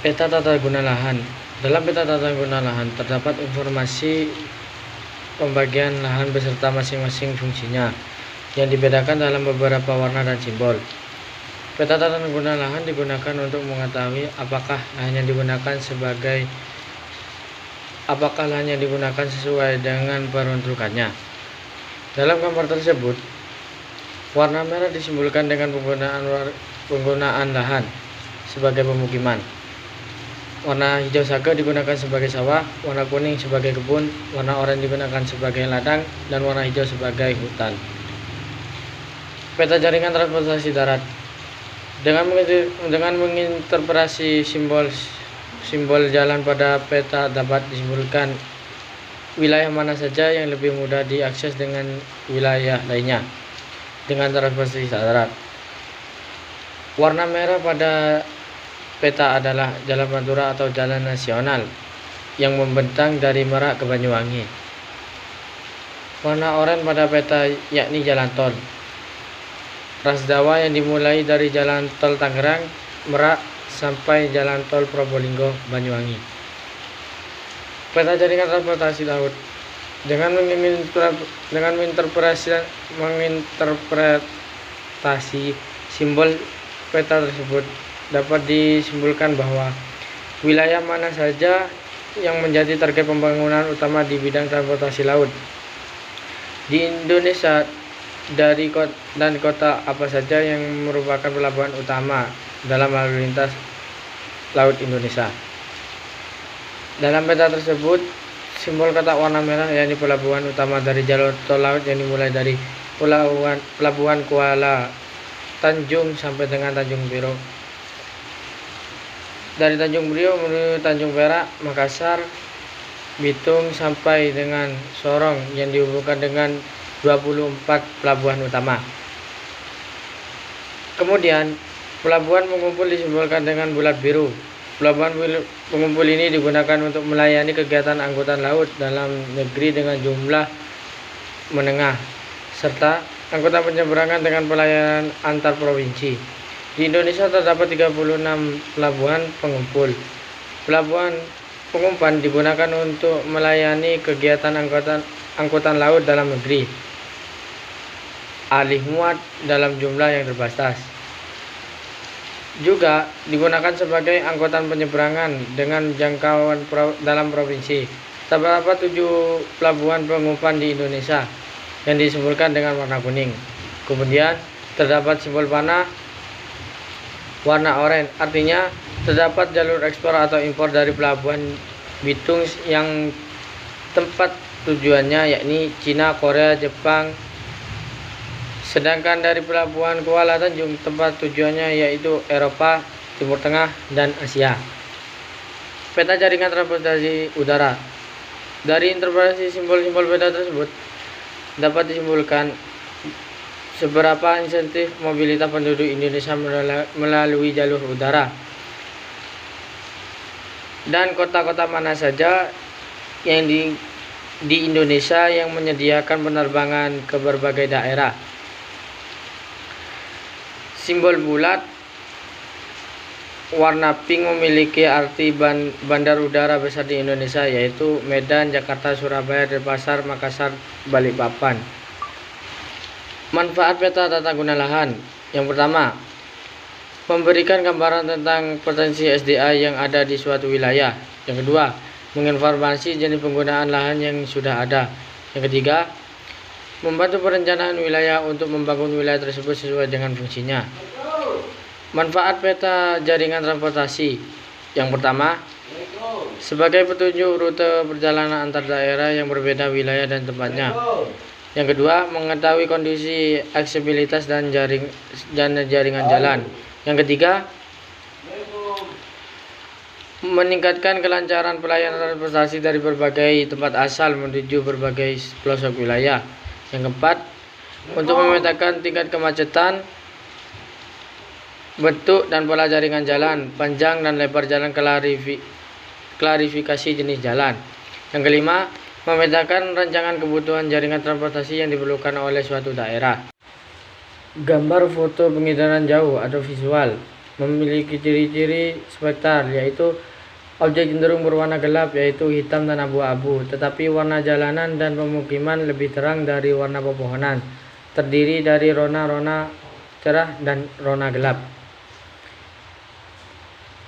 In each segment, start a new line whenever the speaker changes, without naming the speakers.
Peta tata guna lahan. Dalam peta tata guna lahan terdapat informasi pembagian lahan beserta masing-masing fungsinya yang dibedakan dalam beberapa warna dan simbol. Peta tata guna lahan digunakan untuk mengetahui apakah lahan yang digunakan sesuai dengan peruntukannya. Dalam gambar tersebut, warna merah disimbolkan dengan penggunaan lahan sebagai pemukiman. Warna hijau saga digunakan sebagai sawah, warna kuning sebagai kebun, warna oranye digunakan sebagai ladang, dan warna hijau sebagai hutan. Peta jaringan transportasi darat. Dengan menginterpretasi simbol jalan pada peta dapat disimbolkan wilayah mana saja yang lebih mudah diakses dengan wilayah lainnya dengan transportasi darat. Warna merah pada peta adalah jalan pantura atau jalan nasional yang membentang dari Merak ke Banyuwangi. Warna oranye pada peta yakni jalan tol Ras Dawa yang dimulai dari jalan tol Tangerang, Merak sampai jalan tol Probolinggo, Banyuwangi. Peta jaringan transportasi laut. Dengan menginterpretasi simbol peta tersebut dapat disimbolkan bahwa wilayah mana saja yang menjadi target pembangunan utama di bidang transportasi laut di Indonesia dan kota apa saja yang merupakan pelabuhan utama dalam lalu lintas laut Indonesia. Dalam peta tersebut, simbol kotak warna merah yakni pelabuhan utama dari jalur tol laut yang dimulai dari pelabuhan Kuala Tanjung sampai dengan Tanjung Priok. Dari Tanjung Priok menuju Tanjung Perak, Makassar, Bitung sampai dengan Sorong yang dihubungkan dengan 24 pelabuhan utama. Kemudian, pelabuhan pengumpul disimbolkan dengan bulat biru. Pelabuhan pengumpul ini digunakan untuk melayani kegiatan angkutan laut dalam negeri dengan jumlah menengah, serta angkutan penyeberangan dengan pelayanan antar provinsi. Di Indonesia terdapat 36 pelabuhan pengumpul. Pelabuhan pengumpan digunakan untuk melayani kegiatan angkutan laut dalam negeri, alih muat dalam jumlah yang terbatas. Juga digunakan sebagai angkutan penyeberangan dengan jangkauan dalam provinsi. Terdapat 7 pelabuhan pengumpan di Indonesia yang disimbolkan dengan warna kuning. Kemudian terdapat simbol panah warna oranye, artinya terdapat jalur ekspor atau impor dari pelabuhan Bitung yang tempat tujuannya yakni Cina, Korea, Jepang. Sedangkan dari pelabuhan Kuala Tanjung tempat tujuannya yaitu Eropa, Timur Tengah, dan Asia. Peta jaringan transportasi udara. Dari interpretasi simbol-simbol peta tersebut dapat disimpulkan seberapa insentif mobilitas penduduk Indonesia melalui jalur udara dan kota-kota mana saja yang di Indonesia yang menyediakan penerbangan ke berbagai daerah. Simbol bulat warna pink memiliki arti bandar udara besar di Indonesia yaitu Medan, Jakarta, Surabaya, Denpasar, Makassar, Balikpapan. Manfaat peta tata guna lahan. Yang pertama, memberikan gambaran tentang potensi SDA yang ada di suatu wilayah. Yang kedua, menginformasi jenis penggunaan lahan yang sudah ada. Yang ketiga, membantu perencanaan wilayah untuk membangun wilayah tersebut sesuai dengan fungsinya. Manfaat peta jaringan transportasi. Yang pertama, sebagai petunjuk rute perjalanan antar daerah yang berbeda wilayah dan tempatnya. Yang kedua, mengetahui kondisi aksesibilitas dan jaringan jalan. Yang ketiga, meningkatkan kelancaran pelayanan transportasi dari berbagai tempat asal menuju berbagai pelosok wilayah. Yang keempat, untuk memetakan tingkat kemacetan, bentuk dan pola jaringan jalan, panjang dan lebar jalan, klarifikasi jenis jalan. Yang kelima, memetakan rancangan kebutuhan jaringan transportasi yang diperlukan oleh suatu daerah. Gambar foto penginderaan jauh atau visual. memiliki ciri-ciri spektral, yaitu objek cenderung berwarna gelap, yaitu hitam dan abu-abu, tetapi warna jalanan dan pemukiman lebih terang dari warna pepohonan, terdiri dari rona cerah dan rona gelap.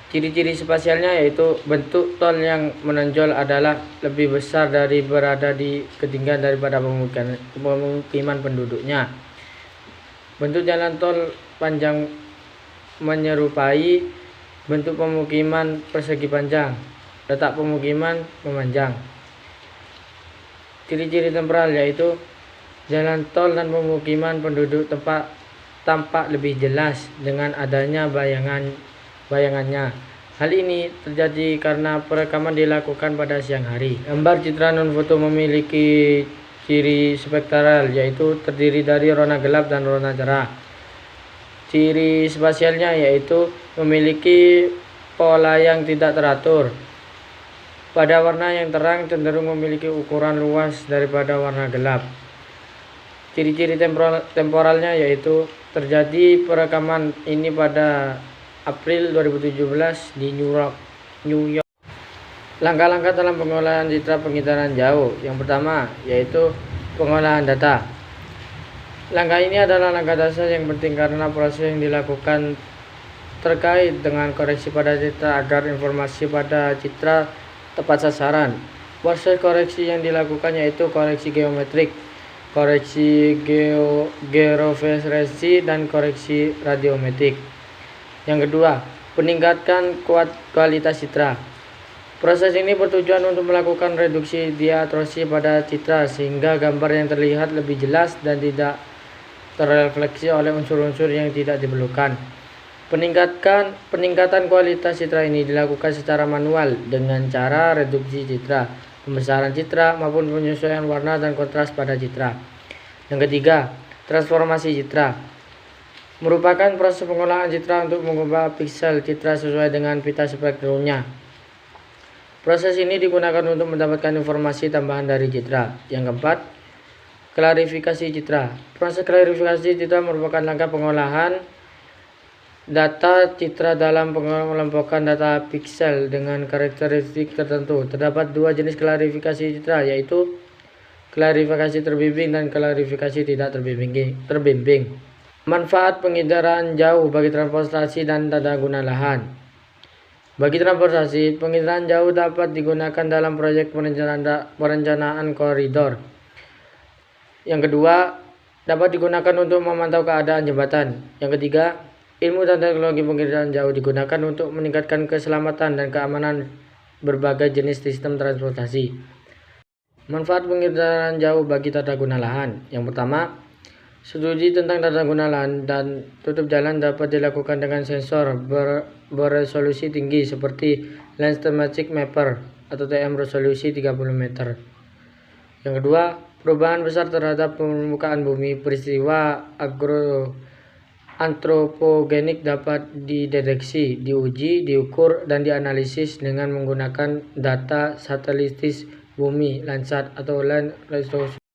Ciri-ciri spasialnya yaitu bentuk tol yang menonjol adalah lebih besar dari berada di ketinggian daripada pemukiman penduduknya. Bentuk jalan tol panjang menyerupai bentuk pemukiman persegi panjang. Letak pemukiman memanjang. Ciri-ciri temporal yaitu jalan tol dan pemukiman penduduk tampak lebih jelas dengan adanya bayangannya. Hal ini terjadi karena perekaman dilakukan pada siang hari. Gambar citra non-foto memiliki ciri spektral, yaitu terdiri dari rona gelap dan rona cerah. Ciri spasialnya yaitu memiliki pola yang tidak teratur. Pada warna yang terang cenderung memiliki ukuran luas daripada warna gelap. Ciri-ciri temporalnya yaitu terjadi perekaman ini pada April 2017 di New York. Langkah-langkah dalam pengolahan citra pengitaran jauh. Yang pertama yaitu pengolahan data. Langkah ini adalah langkah dasar yang penting karena proses yang dilakukan terkait dengan koreksi pada citra agar informasi pada citra tepat sasaran. Proses koreksi yang dilakukan yaitu koreksi geometrik, koreksi georeferensi, dan koreksi radiometrik. Yang kedua, peningkatkan kualitas citra. Proses ini bertujuan untuk melakukan reduksi diatorsi pada citra sehingga gambar yang terlihat lebih jelas dan tidak terrefleksi oleh unsur-unsur yang tidak diperlukan. Peningkatan kualitas citra ini dilakukan secara manual dengan cara reduksi citra, pembesaran citra, maupun penyesuaian warna dan kontras pada citra. Yang ketiga, transformasi citra. Merupakan proses pengolahan citra untuk mengubah piksel citra sesuai dengan pita spektrumnya. Proses ini digunakan untuk mendapatkan informasi tambahan dari citra. Yang keempat, klarifikasi citra. Proses klarifikasi citra merupakan langkah pengolahan data citra dalam pengelompokan data piksel dengan karakteristik tertentu. Terdapat dua jenis klarifikasi citra, yaitu klarifikasi terbimbing dan klarifikasi tidak terbimbing. Manfaat penginderaan jauh bagi transportasi dan tata guna lahan. Bagi transportasi, penginderaan jauh dapat digunakan dalam proyek perencanaan koridor. Yang kedua, dapat digunakan untuk memantau keadaan jembatan. Yang ketiga, ilmu dan teknologi penginderaan jauh digunakan untuk meningkatkan keselamatan dan keamanan berbagai jenis sistem transportasi. Manfaat penginderaan jauh bagi tata guna lahan. Yang pertama, studi tentang tata guna lahan dan tutup jalan dapat dilakukan dengan sensor beresolusi tinggi seperti Land Thematic Mapper atau TM resolusi 30 meter. Yang kedua, perubahan besar terhadap permukaan bumi. Peristiwa antropogenik dapat dideteksi, diuji, diukur, dan dianalisis dengan menggunakan data satelitis bumi Landsat atau Land Resolution.